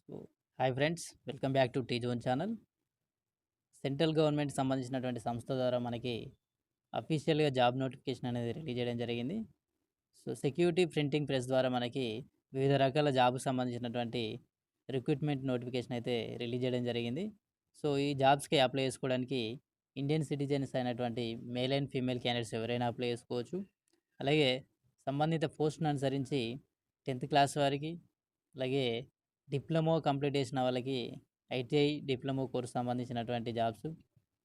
So, hi friends, welcome back to tea zone channel. Central government సంబంధించినటువంటి సంస్థ ద్వారా మనకి అఫీషియల్‌గా జాబ్ నోటిఫికేషన్ అనేది రిలీజ్ చేయడం జరిగింది. సో, సెక్యూరిటీ ప్రింటింగ్ ప్రెస్ ద్వారా మనకి వివిధ రకాల జాబ్‌కి సంబంధించినటువంటి రిక్రూట్‌మెంట్ నోటిఫికేషన్ అయితే రిలీజ్ చేయడం జరిగింది. సో, ఈ జాబ్స్‌కి అప్లై చేసుకోవడానికి ఇండియన్ సిటిజన్స్ అయినటువంటి మేల్ అండ్ ఫీమేల్ క్యాండిడేట్స్ ఎవరైనా అప్లై చేసుకోవచ్చు. అలాగే సంబంధిత పోస్ట్‌ను అనుసరించి 10థ్ క్లాస్ వారికి, అలాగే డిప్లొమా కంప్లీట్ చేసిన వాళ్ళకి ఐటీఐ డిప్లొమా కోర్స్ సంబంధించినటువంటి జాబ్స్,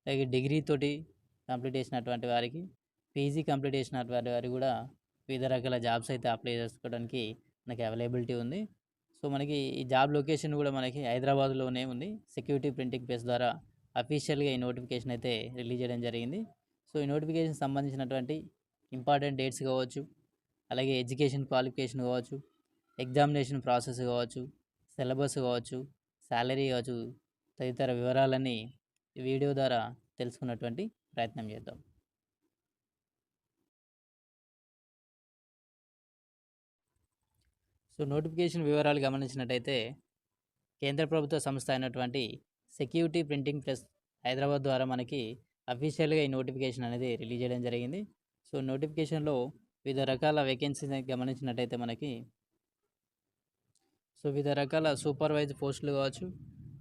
అలాగే డిగ్రీ తోటి కంప్లీట్ చేసినటువంటి వారికి, పీజీ కంప్లీట్ చేసినటువంటి వారికి కూడా వివిధ రకాల జాబ్స్ అయితే అప్లై చేసుకోవడానికి మనకి అవైలబిలిటీ ఉంది. సో, మనకి ఈ జాబ్ లొకేషన్ కూడా మనకి హైదరాబాద్‌లోనే ఉంది. సెక్యూరిటీ ప్రింటింగ్ ప్రెస్ ద్వారా అఫీషియల్‌గా ఈ నోటిఫికేషన్ అయితే రిలీజ్ చేయడం జరిగింది. సో, ఈ నోటిఫికేషన్ సంబంధించినటువంటి ఇంపార్టెంట్ డేట్స్ కావచ్చు, అలాగే ఎడ్యుకేషన్ క్వాలిఫికేషన్ కావచ్చు, ఎగ్జామినేషన్ ప్రాసెస్ కావచ్చు, సిలబస్ కావచ్చు, సాలరీ కావచ్చు, తదితర వివరాలన్నీ ఈ వీడియో ద్వారా తెలుసుకున్నటువంటి ప్రయత్నం చేద్దాం. సో, నోటిఫికేషన్ వివరాలు గమనించినట్టయితే కేంద్ర ప్రభుత్వ సంస్థ అయినటువంటి సెక్యూరిటీ ప్రింటింగ్ ప్రెస్ హైదరాబాద్ ద్వారా మనకి అఫీషియల్‌గా ఈ నోటిఫికేషన్ అనేది రిలీజ్ చేయడం జరిగింది. సో, నోటిఫికేషన్‌లో వివిధ రకాల వేకెన్సీస్‌ని గమనించినట్టయితే మనకి వివిధ రకాల సూపర్వైజర్ పోస్టులు కావచ్చు,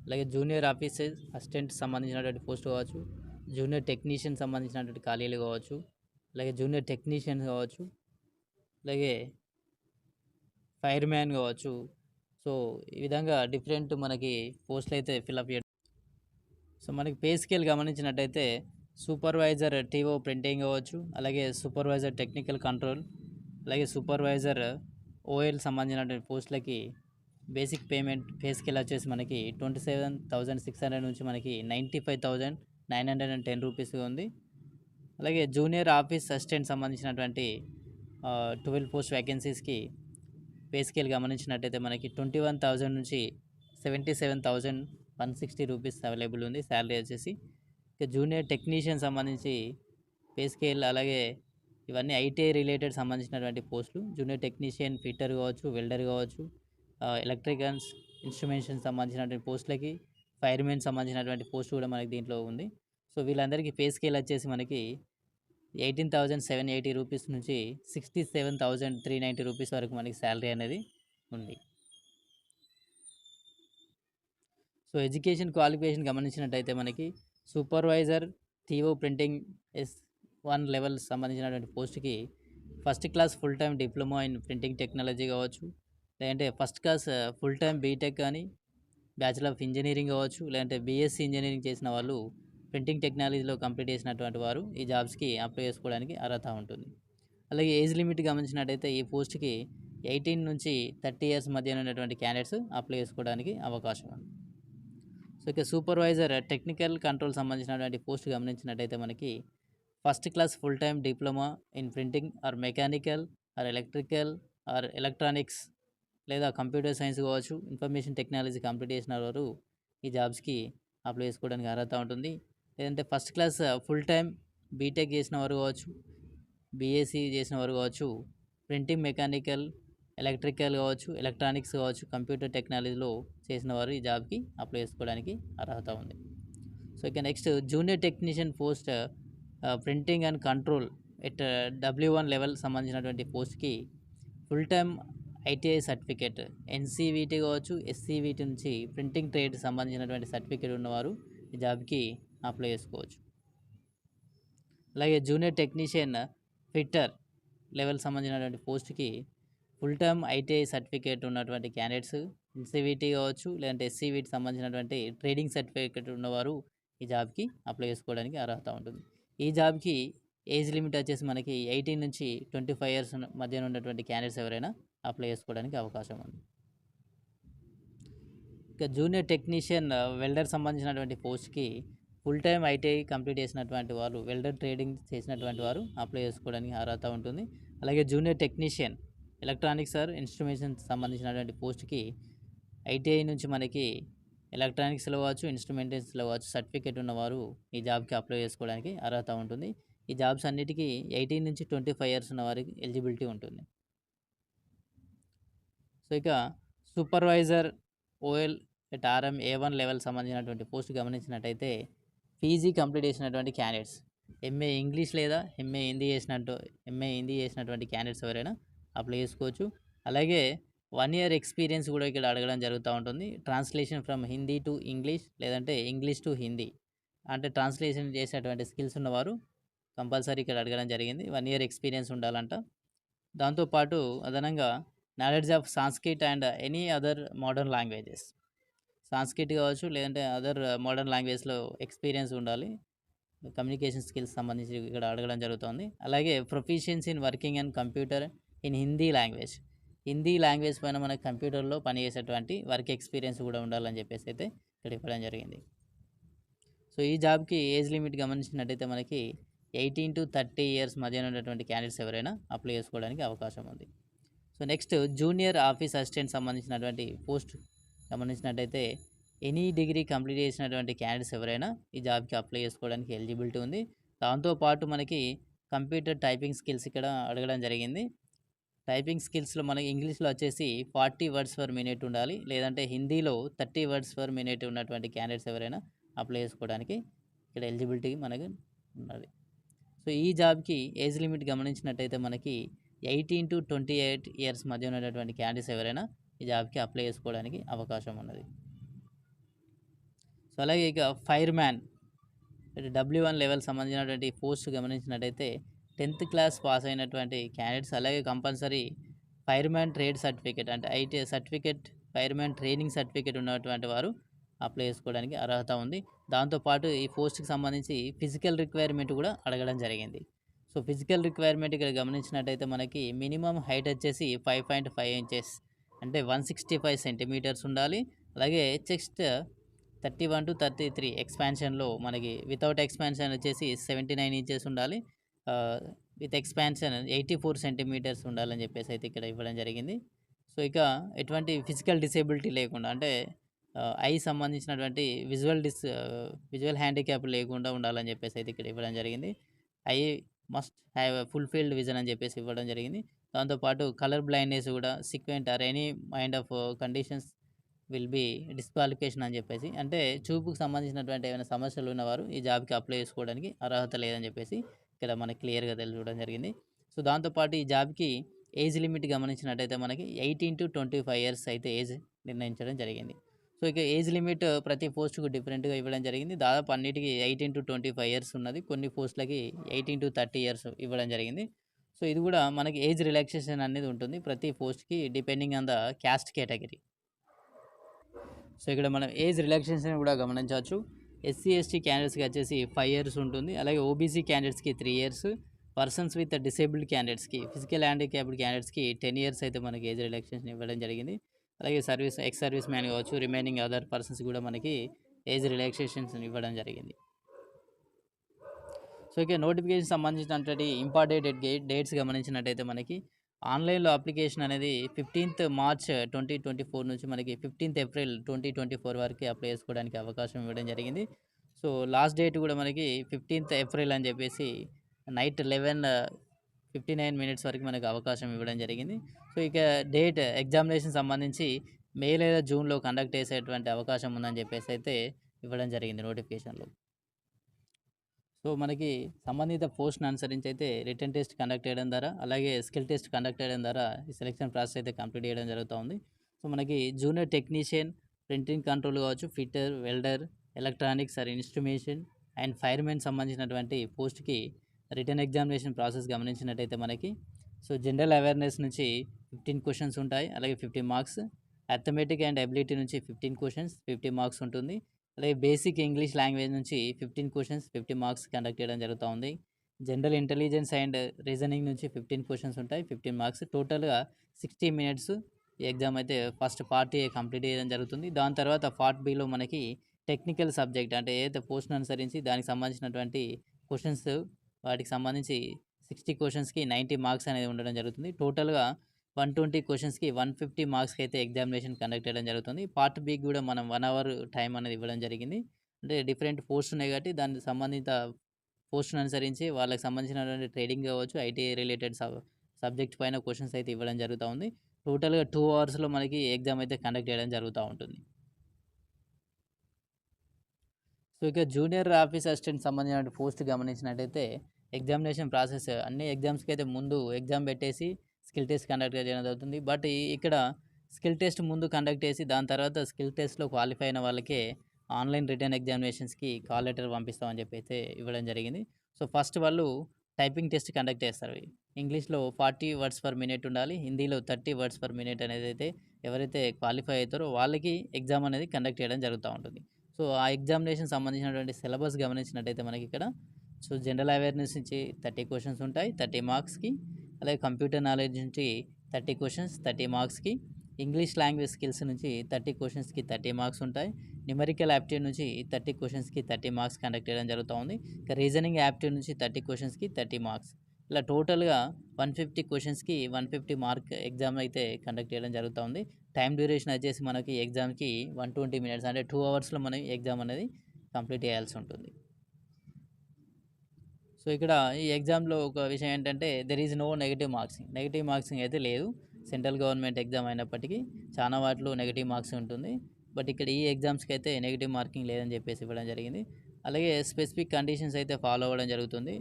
అలాగే జూనియర్ ఆఫీసర్ అసిస్టెంట్ సంబంధించినటువంటి పోస్ట్ కావచ్చు, జూనియర్ టెక్నీషియన్ సంబంధించినటువంటి ఖాళీలు కావచ్చు, అలాగే జూనియర్ టెక్నీషియన్ కావచ్చు, అలాగే ఫైర్ మ్యాన్ కావచ్చు. సో, ఈ విధంగా డిఫరెంట్ మనకి పోస్టులు అయితే ఫిల్అప్ చేయడం. సో, మనకి పే స్కేల్ గమనించినట్టయితే సూపర్వైజర్ టీఓ ప్రింటింగ్ కావచ్చు, అలాగే సూపర్వైజర్ టెక్నికల్ కంట్రోల్, అలాగే సూపర్వైజర్ ఓఎల్ సంబంధించినటువంటి పోస్టులకి బేసిక్ పేమెంట్ పే స్కేల్ వచ్చేసి మనకి 27,600 నుంచి మనకి 95,910 రూపీస్ ఉంది. అలాగే జూనియర్ ఆఫీస్ అసిస్టెంట్ సంబంధించినటువంటి 12 పోస్ట్ వేకెన్సీస్‌కి పే స్కేల్ గమనించినట్టయితే మనకి 21,000 నుంచి 77,160 రూపీస్ అవైలబుల్ ఉంది సాలరీ వచ్చేసి. ఇక జూనియర్ టెక్నీషియన్ సంబంధించి పే స్కేల్, అలాగే ఇవన్నీ ఐటీఐ రిలేటెడ్ సంబంధించినటువంటి పోస్టులు. జూనియర్ టెక్నీషియన్ ఫిట్టర్ కావచ్చు, వెల్డర్ కావచ్చు, ఎలక్ట్రికల్స్, ఇన్స్ట్రుమెంటేషన్ సంబంధించినటువంటి పోస్టులకి, ఫైర్‌మెన్ సంబంధించినటువంటి పోస్ట్ కూడా మనకి దీంట్లో ఉంది. సో, వీళ్ళందరికీ పే స్కేల్ వచ్చేసి మనకి 18,780 రూపీస్ నుంచి 67,390 రూపీస్ వరకు మనకి సాలరీ అనేది ఉంది. సో, ఎడ్యుకేషన్ క్వాలిఫికేషన్ గమనించినట్టయితే మనకి సూపర్వైజర్ థీఓ ప్రింటింగ్ S1 లెవెల్ సంబంధించినటువంటి పోస్ట్‌కి first class full time diploma in printing technology కావచ్చు, లేదంటే first class full time BTech కానీ, బ్యాచిలర్ ఆఫ్ ఇంజినీరింగ్ కావచ్చు, లేదంటే బీఎస్సీ ఇంజినీరింగ్ చేసిన వాళ్ళు ప్రింటింగ్ టెక్నాలజీలో కంప్లీట్ చేసినటువంటి వారు ఈ జాబ్స్‌కి అప్లై చేసుకోవడానికి అర్హత ఉంటుంది. అలాగే ఏజ్ లిమిట్ గమనించినట్టయితే ఈ పోస్ట్‌కి 18 నుంచి 30 ఇయర్స్ మధ్యన ఉన్నటువంటి క్యాండిడేట్స్ అప్లై చేసుకోవడానికి అవకాశం ఉంది. సో, ఇక సూపర్వైజర్ టెక్నికల్ కంట్రోల్ సంబంధించినటువంటి పోస్ట్ గమనించినట్టయితే మనకి first class full time diploma in printing or mechanical or electrical or electronics లేదా కంప్యూటర్ సైన్స్ కావచ్చు, ఇన్ఫర్మేషన్ టెక్నాలజీ కంప్లీట్ చేసిన వారు ఈ జాబ్స్‌కి అప్లై చేసుకోవడానికి అర్హత ఉంటుంది. లేదంటే first class full time BTech చేసిన వారు కావచ్చు, బీఎస్సీ చేసిన వారు కావచ్చు, ప్రింటింగ్ మెకానికల్, ఎలక్ట్రికల్ కావచ్చు, ఎలక్ట్రానిక్స్ కావచ్చు, కంప్యూటర్ టెక్నాలజీలో చేసిన వారు ఈ జాబ్‌కి అప్లై చేసుకోవడానికి అర్హత ఉంది. సో, ఇక next junior technician post printing and control at W1 level సంబంధించినటువంటి పోస్ట్‌కి full time ITI certificate, NCVT కావచ్చు, ఎస్సీవీటీ నుంచి ప్రింటింగ్ ట్రేడ్ సంబంధించినటువంటి సర్టిఫికేట్ ఉన్నవారు ఈ జాబ్‌కి అప్లై చేసుకోవచ్చు. అలాగే జూనియర్ టెక్నీషియన్ ఫిట్టర్ లెవెల్ సంబంధించినటువంటి పోస్ట్‌కి ఫుల్ టైమ్ ఐటీఐ సర్టిఫికేట్ ఉన్నటువంటి క్యాండిడేట్స్, ఎన్సీవీటీ కావచ్చు, లేదంటే ఎస్సీవీటీ సంబంధించినటువంటి ట్రేడింగ్ సర్టిఫికేట్ ఉన్నవారు ఈ జాబ్‌కి అప్లై చేసుకోవడానికి అర్హత ఉంటుంది. ఈ జాబ్‌కి ఏజ్ లిమిట్ వచ్చేసి మనకి 18 నుంచి 25 ఇయర్స్ మధ్యన ఉన్నటువంటి క్యాండిడేట్స్ ఎవరైనా అప్లై చేసుకోవడానికి అవకాశం ఉంది. ఇక జూనియర్ టెక్నీషియన్ వెల్డర్ సంబంధించినటువంటి పోస్ట్‌కి ఫుల్ టైమ్ ఐటీఐ కంప్లీట్ చేసినటువంటి వారు, వెల్డర్ ట్రేడింగ్ చేసినటువంటి వారు అప్లై చేసుకోవడానికి అర్హత ఉంటుంది. అలాగే junior technician electronics or instrumentation సంబంధించినటువంటి పోస్ట్‌కి ఐటీఐ నుంచి మనకి ఎలక్ట్రానిక్స్‌లో కావచ్చు, ఇన్స్ట్రుమెంటేషన్స్‌లో కావచ్చు సర్టిఫికేట్ ఉన్నవారు ఈ జాబ్‌కి అప్లై చేసుకోవడానికి అర్హత ఉంటుంది. ఈ జాబ్స్ అన్నిటికీ 18 నుంచి 25 ఇయర్స్ ఉన్న వారికి ఎలిజిబిలిటీ ఉంటుంది. సో, ఇక సూపర్వైజర్ ఓఎల్ టారం A1 లెవెల్ సంబంధించినటువంటి పోస్ట్ గమనించినట్టయితే పీజీ కంప్లీట్ చేసినటువంటి క్యాండిడేట్స్, ఎంఏ ఇంగ్లీష్ లేదా ఎంఏ హిందీ చేసినటువంటి క్యాండిడేట్స్ ఎవరైనా అప్లై చేసుకోవచ్చు. అలాగే 1 ఇయర్ ఎక్స్పీరియన్స్ కూడా ఇక్కడ అడగడం జరుగుతూ ఉంటుంది. Translation from Hindi to English లేదంటే ఇంగ్లీష్ టు హిందీ అంటే ట్రాన్స్లేషన్ చేసేటువంటి స్కిల్స్ ఉన్నవారు కంపల్సరీ ఇక్కడ అడగడం జరిగింది. 1 ఇయర్ ఎక్స్పీరియన్స్ ఉండాలంట. దాంతోపాటు అదనంగా knowledge of Sanskrit and any other modern languages, Sanskrit కావచ్చు లేదంటే అదర్ మోడర్న్ లాంగ్వేజ్లో ఎక్స్పీరియన్స్ ఉండాలి. కమ్యూనికేషన్ స్కిల్స్ సంబంధించి ఇక్కడ అడగడం జరుగుతుంది. అలాగే proficiency in working and computer in Hindi language, Hindi language పైన మన కంప్యూటర్లో పనిచేసేటువంటి వర్క్ ఎక్స్పీరియన్స్ కూడా ఉండాలని చెప్పేసి అయితే ఇక్కడ ఇవ్వడం జరిగింది. సో ఈ జాబ్కి ఏజ్ లిమిట్ గమనించినట్టయితే మనకి 18 to 30 ఇయర్స్ మధ్యన ఉన్నటువంటి క్యాండిడేట్స్ ఎవరైనా అప్లై చేసుకోవడానికి అవకాశం ఉంది. So next junior office assistant సంబంధించినటువంటి పోస్ట్ గమనించినట్టయితే ఎనీ డిగ్రీ కంప్లీట్ చేసినటువంటి క్యాండిడేట్స్ ఎవరైనా ఈ జాబ్కి అప్లై చేసుకోవడానికి ఎలిజిబిలిటీ ఉంది. దాంతోపాటు మనకి కంప్యూటర్ టైపింగ్ స్కిల్స్ ఇక్కడ అడగడం జరిగింది. టైపింగ్ స్కిల్స్లో మనకి ఇంగ్లీష్లో వచ్చేసి 40 వర్డ్స్ పర్ మినిట్ ఉండాలి, లేదంటే హిందీలో 30 వర్డ్స్ పర్ మినిట్ ఉన్నటువంటి క్యాండిడేట్స్ ఎవరైనా అప్లై చేసుకోవడానికి ఇక్కడ ఎలిజిబిలిటీ మనకి ఉన్నది. సో ఈ జాబ్కి ఏజ్ లిమిట్ గమనించినట్టయితే మనకి 18 to 28 ఇయర్స్ మధ్య ఉన్నటువంటి క్యాండిడేట్స్ ఎవరైనా ఈ జాబ్కి అప్లై చేసుకోవడానికి అవకాశం ఉన్నది. సో అలాగే ఇక ఫైర్ మ్యాన్ W1 లెవెల్ సంబంధించినటువంటి పోస్ట్ గమనించినట్టయితే 10th క్లాస్ పాస్ అయినటువంటి క్యాండిడేట్స్, అలాగే compulsory fireman trade certificate అంటే IT certificate, fireman training certificate ఉన్నటువంటి వారు అప్లై చేసుకోవడానికి అర్హత ఉంది. దాంతోపాటు ఈ పోస్ట్కి సంబంధించి ఫిజికల్ రిక్వైర్మెంట్ కూడా అడగడం జరిగింది. సో ఫిజికల్ రిక్వైర్మెంట్ ఇక్కడ గమనించినట్టయితే మనకి మినిమం హైట్ వచ్చేసి 5.5 ఇంచెస్ అంటే 165 సెంటీమీటర్స్ ఉండాలి. అలాగే చెస్ట్ 31 to 33 ఎక్స్పాన్షన్లో మనకి వితౌట్ ఎక్స్పాన్షన్ వచ్చేసి 79 ఇంచెస్ ఉండాలి, విత్ ఎక్స్పాన్షన్ 84 సెంటీమీటర్స్ ఉండాలని చెప్పేసి అయితే ఇక్కడ ఇవ్వడం జరిగింది. సో ఇక ఎటువంటి ఫిజికల్ డిసేబిలిటీ లేకుండా అంటే ఐ సంబంధించినటువంటి విజువల్ హ్యాండిక్యాప్ లేకుండా ఉండాలని చెప్పేసి అయితే ఇక్కడ ఇవ్వడం జరిగింది. I must have fulfilled vision అని చెప్పేసి ఇవ్వడం జరిగింది. దాంతోపాటు కలర్ బ్లైండ్నెస్ కూడా squint or any mind of conditions will be disqualification అని చెప్పేసి, అంటే చూపుకు సంబంధించినటువంటి ఏమైనా సమస్యలు ఉన్నవారు ఈ జాబ్కి అప్లై చేసుకోవడానికి అర్హత లేదని చెప్పేసి ఇక్కడ మనకి క్లియర్గా తెలియడం జరిగింది. సో దాంతోపాటు ఈ జాబ్కి ఏజ్ లిమిట్ గమనించినట్టయితే మనకి 18 to 25 ఇయర్స్ అయితే ఏజ్ నిర్ణయించడం జరిగింది. సో ఇక ఏజ్ లిమిట్ ప్రతి పోస్టుకు డిఫరెంట్గా ఇవ్వడం జరిగింది. దాదాపు అన్నిటికీ 18 to 25 ఇయర్స్ ఉన్నది, కొన్ని పోస్టులకి 18 to 30 ఇయర్స్ ఇవ్వడం జరిగింది. సో ఇది కూడా మనకి ఏజ్ రిలాక్సేషన్ అనేది ఉంటుంది ప్రతి పోస్ట్కి depending on the cast category. So ఇక్కడ మనం ఏజ్ రిలాక్సేషన్ కూడా గమనించవచ్చు. SC/ST క్యాండిడేట్స్కి వచ్చేసి 5 ఇయర్స్ ఉంటుంది, అలాగే ఓబీసీ క్యాండిడేట్స్కి 3 ఇయర్స్, పర్సన్స్ విత్ డిసేబుల్డ్ క్యాండిడేట్స్కి ఫిజికల్ హ్యాండిక్యాప్డ్ క్యాండిడేట్స్కి 10 ఇయర్స్ అయితే మనకి ఏజ్ రిలాక్సేషన్ ఇవ్వడం జరిగింది. అలాగే ఎక్స్ సర్వీస్ మ్యాన్ కావచ్చు, రిమైనింగ్ అదర్ పర్సన్స్ కూడా మనకి ఏజ్ రిలాక్సేషన్స్ ఇవ్వడం జరిగింది. సో ఇక నోటిఫికేషన్ సంబంధించినటువంటి ఇంపార్టెంట్ డేట్స్ గమనించినట్టయితే మనకి ఆన్లైన్లో అప్లికేషన్ అనేది 15th మార్చ్ 2024 నుంచి మనకి 15th ఏప్రిల్ 2024 వరకు అప్లై చేసుకోవడానికి అవకాశం ఇవ్వడం జరిగింది. సో లాస్ట్ డేట్ కూడా మనకి 15th ఏప్రిల్ అని చెప్పేసి నైట్ 11:59 వరకు మనకు అవకాశం ఇవ్వడం జరిగింది. సో ఇక డేట్ ఎగ్జామినేషన్ సంబంధించి మే లేదా జూన్లో కండక్ట్ చేసేటువంటి అవకాశం ఉందని చెప్పేసి అయితే ఇవ్వడం జరిగింది నోటిఫికేషన్లో. సో మనకి సంబంధిత పోస్ట్ని అనుసరించి అయితే రిటర్న్ టెస్ట్ కండక్ట్ చేయడం ద్వారా, అలాగే స్కిల్ టెస్ట్ కండక్ట్ చేయడం ద్వారా ఈ సెలెక్షన్ ప్రాసెస్ అయితే కంప్లీట్ చేయడం జరుగుతుంది. సో మనకి జూనియర్ టెక్నీషియన్, ప్రింటింగ్ కంట్రోల్ కావచ్చు, fitter, welder, electronics or instrumentation and firemen సంబంధించినటువంటి పోస్ట్కి రిటర్న్ ఎగ్జామినేషన్ ప్రాసెస్ గమనించినట్టయితే మనకి సో జనరల్ అవేర్నెస్ నుంచి 15 క్వశ్చన్స్ ఉంటాయి, అలాగే 50 మార్క్స్, అథమెటిక్ అండ్ అబిలిటీ నుంచి 15 క్వశ్చన్స్ 50 మార్క్స్ ఉంటుంది, అలాగే బేసిక్ ఇంగ్లీష్ లాంగ్వేజ్ నుంచి 15 క్వశ్చన్స్ 50 మార్క్స్ కండక్ట్ చేయడం జరుగుతూ ఉంది. జనరల్ ఇంటెలిజెన్స్ అండ్ రీజనింగ్ నుంచి 15 క్వశ్చన్స్ ఉంటాయి 15 మార్క్స్. టోటల్గా 60 మినిట్స్ ఈ ఎగ్జామ్ అయితే ఫస్ట్ పార్ట్ ఏ కంప్లీట్ చేయడం జరుగుతుంది. దాని తర్వాత పార్ట్ బిలో మనకి టెక్నికల్ సబ్జెక్ట్ అంటే ఏదైతే పోస్ట్ని అనుసరించి దానికి సంబంధించినటువంటి క్వశ్చన్స్, వాటికి సంబంధించి 60 క్వశ్చన్స్కి 90 మార్క్స్ అనేది ఉండడం జరుగుతుంది. టోటల్గా 120 క్వశ్చన్స్కి 150 మార్క్స్కి అయితే ఎగ్జామినేషన్ కండక్ట్ చేయడం జరుగుతుంది. పార్ట్ బి కూడా మనం 1 అవర్ టైం అనేది ఇవ్వడం జరిగింది. అంటే డిఫరెంట్ పోస్ట్ ఉన్నాయి కాబట్టి దానికి సంబంధిత పోస్ట్ని అనుసరించి వాళ్ళకి సంబంధించినటువంటి ట్రేడింగ్ కావచ్చు, ఐటీఐ రిలేటెడ్ సబ్జెక్ట్ పైన క్వశ్చన్స్ అయితే ఇవ్వడం జరుగుతూ ఉంది. టోటల్గా 2 అవర్స్లో మనకి ఎగ్జామ్ అయితే కండక్ట్ చేయడం జరుగుతూ ఉంటుంది. సో, ఇక జూనియర్ ఆఫీస్ అసిస్టెంట్ సంబంధించిన పోస్ట్ గమనించినట్టయితే ఎగ్జామినేషన్ ప్రాసెస్ అన్ని ఎగ్జామ్స్‌కైతే ముందు ఎగ్జామ్ పెట్టేసి స్కిల్ టెస్ట్ కండక్ట్ చేయడం జరుగుతుంది. బట్ ఇక్కడ స్కిల్ టెస్ట్ ముందు కండక్ట్ చేసి దాని తర్వాత స్కిల్ టెస్ట్‌లో క్వాలిఫై అయిన వాళ్ళకే ఆన్‌లైన్ రిటర్న్ ఎగ్జామినేషన్స్‌కి కాల్ లెటర్ పంపిస్తామని చెప్పి అయితే ఇవ్వడం జరిగింది. సో, ఫస్ట్ వాళ్ళు టైపింగ్ టెస్ట్ కండక్ట్ చేస్తారు. ఇంగ్లీష్‌లో 40 వర్డ్స్ పర్ మినిట్ ఉండాలి. హిందీలో 30 వర్డ్స్ పర్ మినిట్ అనేదైతే ఎవరైతే క్వాలిఫై అయితారో వాళ్ళకి ఎగ్జామ్ అనేది కండక్ట్ చేయడం జరుగుతా ఉంటుంది. సో, ఆ ఎగ్జామినేషన్ సంబంధించినటువంటి సిలబస్ గమనించినట్టయితే మనకిక్కడ సో, జనరల్ అవేర్‌నెస్ నుంచి 30 క్వెషన్స్ ఉంటాయి 30 మార్క్స్‌కి. అలాగే కంప్యూటర్ నాలెడ్జ్ నుంచి 30 క్వెషన్స్ 30 మార్క్స్‌కి. ఇంగ్లీష్ లాంగ్వేజ్ స్కిల్స్ నుంచి 30 క్వెషన్స్‌కి 30 మార్క్స్ ఉంటాయి. న్యూమరికల్ యాప్టిట్యూడ్ నుంచి 30 క్వెషన్స్‌కి 30 మార్క్స్ కండక్ట్ చేయడం జరుగుతా ఉంది. ఇక రీజనింగ్ యాప్టిట్యూడ్ నుంచి 30 క్వెషన్స్‌కి 30 మార్క్స్. ఇలా టోటల్‌గా 150 క్వెషన్స్‌కి 150 మార్క్ ఎగ్జామ్ అయితే కండక్ట్ చేయడం జరుగుతా ఉంది. టైమ్ డ్యూరేషన్ వచ్చేసి మనకి ఎగ్జామ్‌కి 120 మినిట్స్ అంటే 2 అవర్స్‌లో మనం ఎగ్జామ్ అనేది కంప్లీట్ చేయాల్సి ఉంటుంది. సో, ఇక్కడ ఈ ఎగ్జామ్‌లో ఒక విషయం ఏంటంటే there is no negative marking. Negative marking అయితే లేదు. సెంట్రల్ గవర్నమెంట్ ఎగ్జామ్ అయినప్పటికీ చాలా వాటిలో నెగెటివ్ మార్క్స్ ఉంటుంది. బట్ ఇక్కడ ఈ ఎగ్జామ్స్‌కి అయితే నెగెటివ్ మార్కింగ్ లేదని చెప్పేసి ఇవ్వడం జరిగింది. అలాగే స్పెసిఫిక్ కండిషన్స్ అయితే ఫాలో అవ్వడం జరుగుతుంది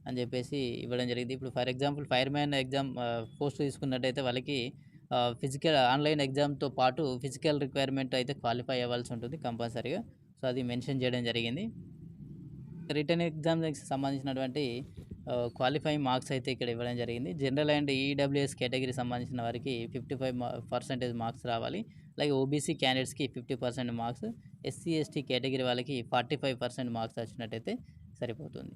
అని చెప్పేసి ఇవ్వడం జరిగింది. ఇప్పుడు for example fireman exam post తీసుకున్నట్టయితే వాళ్ళకి ఫిజికల్ ఆన్‌లైన్ ఎగ్జామ్‌తో పాటు ఫిజికల్ రిక్వైర్మెంట్ అయితే క్వాలిఫై అవ్వాల్సి ఉంటుంది కంపల్సరీగా. సో, అది మెన్షన్ చేయడం జరిగింది. రిటర్న్ ఎగ్జామ్స్‌కి సంబంధించినటువంటి క్వాలిఫైయింగ్ మార్క్స్ అయితే ఇక్కడ ఇవ్వడం జరిగింది. జనరల్ అండ్ ఈడబ్ల్యూఎస్ కేటగిరీ సంబంధించిన వారికి 55% మార్క్స్ రావాలి. అలాగే ఓబీసీ క్యాండిడేట్స్‌కి 50% మార్క్స్, ఎస్సీ, ఎస్టీ కేటగిరీ వాళ్ళకి 45% మార్క్స్ వచ్చినట్టయితే సరిపోతుంది.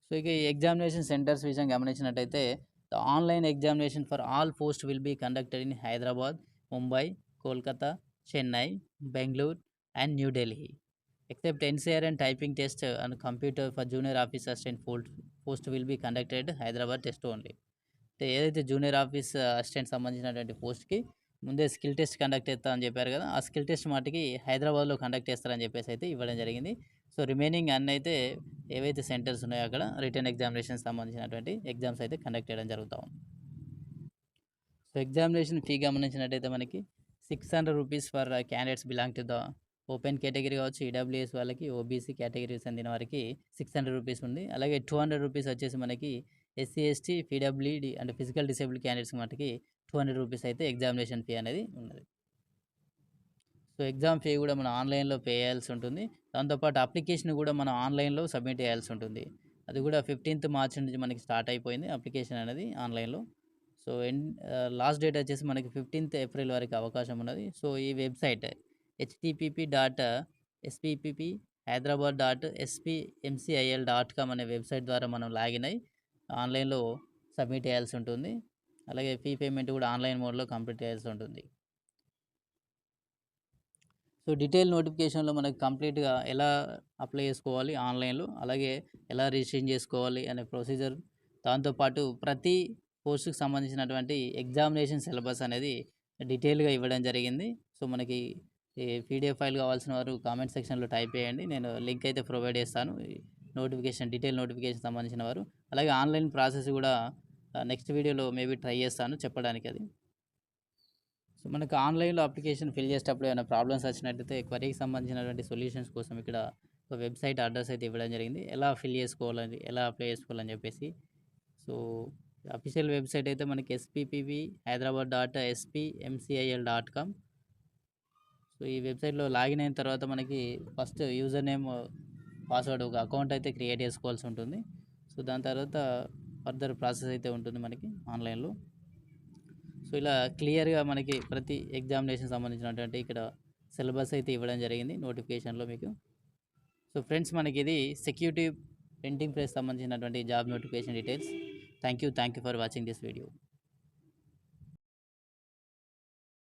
సో, ఇక ఈ ఎగ్జామినేషన్ సెంటర్స్ విషయం గమనించినట్టయితే the online examination for all post will be conducted in Hyderabad, Mumbai, Kolkata, Chennai, Bengaluru and new Delhi. Except NCR and typing test and computer for junior office assistant post will be conducted Hyderabad test only. అంటే ఏదైతే junior office assistant సంబంధించినటువంటి పోస్ట్‌కి ముందే skill test conduct చేస్తా అని చెప్పారు కదా! ఆ స్కిల్ టెస్ట్ మటికి హైదరాబాద్‌లో కండక్ట్ చేస్తారని చెప్పేసి అయితే ఇవ్వడం జరిగింది. సో, రిమైనింగ్ అన్నయితే ఏవైతే సెంటర్స్ ఉన్నాయో అక్కడ రిటర్న్ ఎగ్జామినేషన్‌కి సంబంధించినటువంటి ఎగ్జామ్స్ అయితే కండక్ట్ చేయడం జరుగుతా ఉంది. సో, ఎగ్జామినేషన్ ఫీ గమనించినట్టయితే మనకి రూ. 600 for candidates belong to the open category కావచ్చు, ఈడబ్ల్యూఎస్ వాళ్ళకి, ఓబీసీ కేటగిరీకి చెందిన వారికి రూ. 600 ఉంది. అలాగే రూ. 200 వచ్చేసి మనకి ఎస్సీ, ఎస్టీ, పీడబ్ల్యూడీ అంటే ఫిజికల్ డిసేబుల్డ్ క్యాండిడేట్స్‌కి మటికి రూ. 200 అయితే ఎగ్జామినేషన్ ఫీ అనేది ఉన్నది. సో, ఎగ్జామ్ ఫీ కూడా మనం ఆన్‌లైన్‌లో పే చేయాల్సి ఉంటుంది. దాంతో పాటు అప్లికేషన్ కూడా మనం ఆన్‌లైన్‌లో సబ్మిట్ చేయాల్సి ఉంటుంది. అది కూడా 15th మార్చ్ నుంచి మనకి స్టార్ట్ అయిపోయింది అప్లికేషన్ అనేది ఆన్‌లైన్‌లో. సో, లాస్ట్ డేట్ వచ్చేసి మనకి 15th ఏప్రిల్ వరకు అవకాశం ఉన్నది. సో, ఈ వెబ్‌సైట్ http://spphyderabad.spmcil.com అనే వెబ్‌సైట్ ద్వారా మనం లాగిన్ అయ్యి ఆన్‌లైన్‌లో సబ్మిట్ చేయాల్సి ఉంటుంది. అలాగే ఫీ పేమెంట్ కూడా ఆన్‌లైన్ మోడ్‌లో కంప్లీట్ చేయాల్సి ఉంటుంది. సో, డీటెయిల్ నోటిఫికేషన్‌లో మనకు కంప్లీట్‌గా ఎలా అప్లై చేసుకోవాలి ఆన్‌లైన్‌లో, అలాగే ఎలా రిజిస్ట్రేషన్ చేసుకోవాలి అనే ప్రొసీజర్, దాంతో పాటు ప్రతి పోస్ట్‌కి సంబంధించినటువంటి ఎగ్జామినేషన్ సిలబస్ అనేది డీటెయిల్‌గా ఇవ్వడం జరిగింది. సో, మనకి ఈ పీడిఎఫ్ ఫైల్ కావాల్సిన వారు కామెంట్ సెక్షన్‌లో టైప్ చేయండి. నేను లింక్ అయితే ప్రొవైడ్ చేస్తాను. ఈ డీటెయిల్ నోటిఫికేషన్ సంబంధించిన వారు. అలాగే ఆన్‌లైన్ ప్రాసెస్ కూడా నెక్స్ట్ వీడియోలో మేబీ ట్రై చేస్తాను చెప్పడానికి అది. సో, మనకు ఆన్‌లైన్‌లో అప్లికేషన్ ఫిల్ చేసేటప్పుడు ఏమైనా ప్రాబ్లమ్స్ వచ్చినట్టయితే క్వరీకి సంబంధించినటువంటి సొల్యూషన్స్ కోసం ఇక్కడ ఒక వెబ్‌సైట్ అడ్రెస్ అయితే ఇవ్వడం జరిగింది. ఎలా ఫిల్ చేసుకోవాలని, ఎలా అప్లై చేసుకోవాలని చెప్పేసి. సో, అఫీషియల్ వెబ్‌సైట్ అయితే మనకి spphyderabad.spmcil.com. సో, ఈ వెబ్‌సైట్‌లో లాగిన్ అయిన తర్వాత మనకి ఫస్ట్ యూజర్ నేమ్, పాస్వర్డ్ ఒక అకౌంట్ అయితే క్రియేట్ చేసుకోవాల్సి ఉంటుంది. సో, దాని తర్వాత ఫర్దర్ ప్రాసెస్ అయితే ఉంటుంది మనకి ఆన్‌లైన్‌లో. సో, ఇలా క్లియర్‌గా మనకి ప్రతి ఎగ్జామినేషన్ సంబంధించినటువంటి ఇక్కడ సిలబస్ అయితే ఇవ్వడం జరిగింది నోటిఫికేషన్‌లో మీకు. సో, ఫ్రెండ్స్ మనకిది సెక్యూరిటీ ప్రింటింగ్ ప్రెస్ సంబంధించినటువంటి job notification details. Thank you for watching this video.